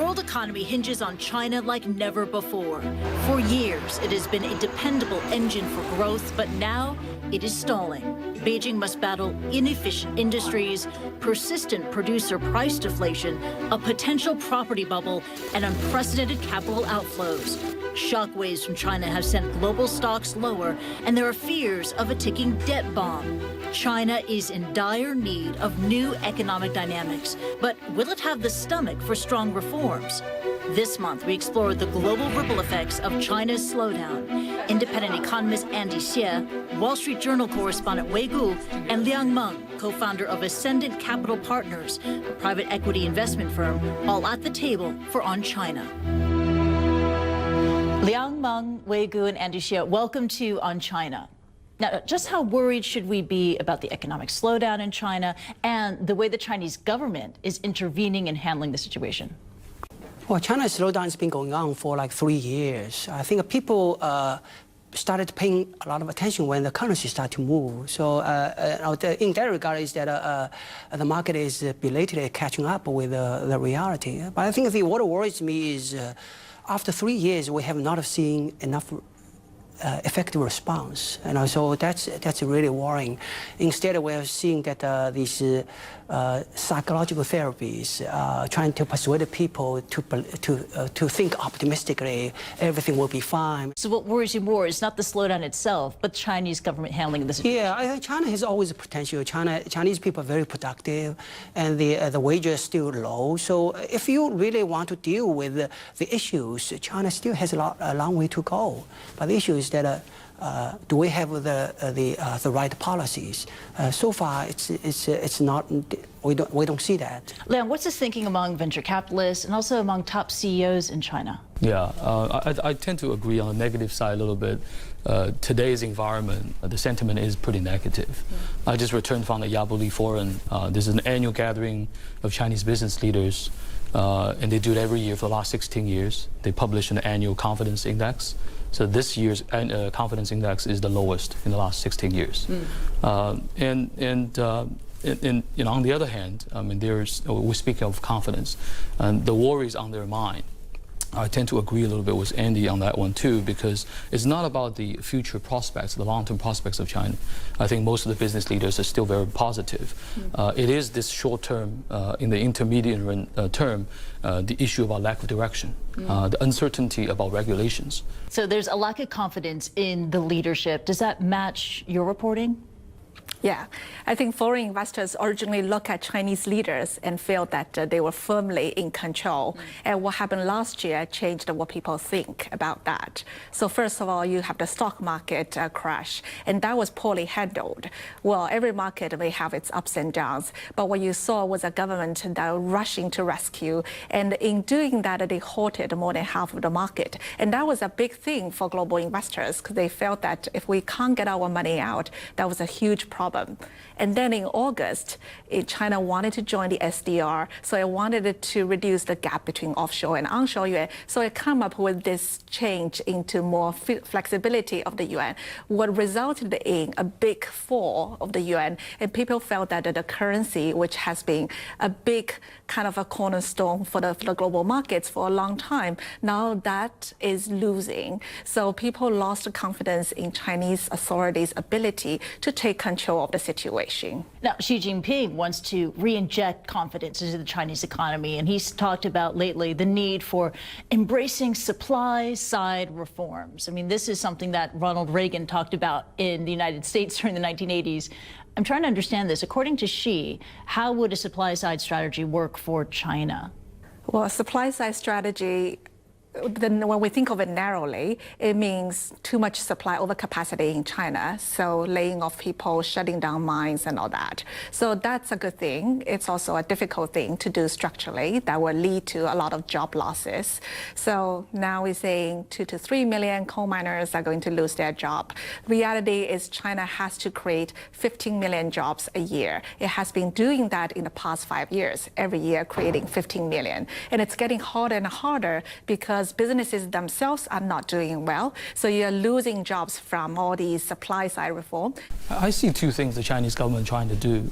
world economy hinges on China like never before. For years, it has been a dependable engine for growth, but now it is stalling. Beijing must battle inefficient industries, persistent producer price deflation, a potential property bubble, and unprecedented capital outflows. Shockwaves from China have sent global stocks lower, and there are fears of a ticking debt bomb. China is in dire need of new economic dynamics, but will it have the stomach for strong reforms? This month, we explored the global ripple effects of China's slowdown. Independent economist Andy Xie, Wall Street Journal correspondent Wei Gu, and Liang Meng, co-founder of Ascendant Capital Partners, a private equity investment firm, all at the table for On China. Liang Meng, Wei Gu, and Andy Xie, welcome to On China. Now, just how worried should we be about the economic slowdown in China and the way the Chinese government is intervening and handling the situation? Well, China's slowdown has been going on for like 3 years. I think people started paying a lot of attention when the currency started to move. So in that regard is that the market is belatedly catching up with the reality. But I think what worries me is after 3 years, we have not seen enough effective response, and so that's really worrying. Instead, we are seeing that these psychological therapies trying to persuade people to think optimistically, everything will be fine. So what worries you more is not the slowdown itself, but Chinese government handling the situation? Yeah, I think China has always potential. Chinese people are very productive, and the wages are still low. So if you really want to deal with the issues, China still has a long way to go. But the issue is that do we have the right policies? So far, it's not. We don't see that. Liang, what's the thinking among venture capitalists and also among top CEOs in China? Yeah, I tend to agree on the negative side a little bit. Today's environment, the sentiment is pretty negative. I just returned from the Yabuli Forum. This is an annual gathering of Chinese business leaders, and they do it every year for the last 16 years. They publish an annual confidence index. So this year's confidence index is the lowest in the last 16 years. And you know, on the other hand, I mean, we speak of confidence, and the worries on their mind. I tend to agree a little bit with Andy on that one too, because it's not about the future prospects, the long-term prospects of China. I think most of the business leaders are still very positive. It is this short-term, in the intermediate term, the issue about lack of direction, the uncertainty about regulations. So there's a lack of confidence in the leadership. Does that match your reporting? Yeah, I think foreign investors originally look at Chinese leaders and feel that they were firmly in control. And what happened last year changed what people think about that. So first of all, you have the stock market crash, and that was poorly handled. Well, every market may have its ups and downs, but what you saw was a government that was rushing to rescue. And in doing that, they halted more than half of the market. And that was a big thing for global investors, because they felt that if we can't get our money out, that was a huge problem. And then in August, China wanted to join the SDR, so it wanted to reduce the gap between offshore and onshore yuan. So it came up with this change into more flexibility of the yuan, what resulted in a big fall of the yuan. And people felt that the currency, which has been a big kind of a cornerstone for the global markets for a long time, now that is losing. So people lost confidence in Chinese authorities' ability to take control of the situation. Now, Xi Jinping wants to re-inject confidence into the Chinese economy, and he's talked about lately the need for embracing supply-side reforms. I mean, this is something that Ronald Reagan talked about in the United States during the 1980s. I'm trying to understand this. According to Xi, how would a supply-side strategy work for China? Well, a supply-side strategy, then when we think of it narrowly, it means too much supply overcapacity in China, so laying off people, shutting down mines and all that. So that's a good thing. It's also a difficult thing to do structurally that will lead to a lot of job losses. So now we're saying 2 to 3 million coal miners are going to lose their job. Reality is China has to create 15 million jobs a year. It has been doing that in the past 5 years, every year creating 15 million. And it's getting harder and harder because because businesses themselves are not doing well. So you're losing jobs from all these supply side reform. I see two things the Chinese government trying to do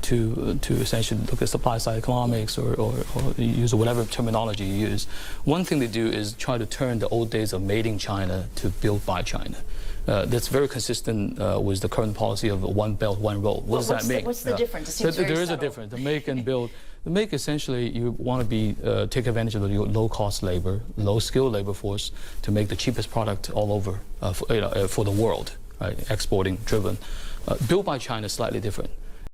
to essentially look at supply side economics or use whatever terminology you use. One thing they do is try to turn the old days of made in China to built by China. That's very consistent with the current policy of one belt, one road. What does that mean? What's the difference? It seems very there is a subtle. difference. The make and build. The make, essentially, you want to take advantage of the low-cost labor, low-skilled labor force to make the cheapest product all over for the world, right? Exporting driven. Built by China is slightly different.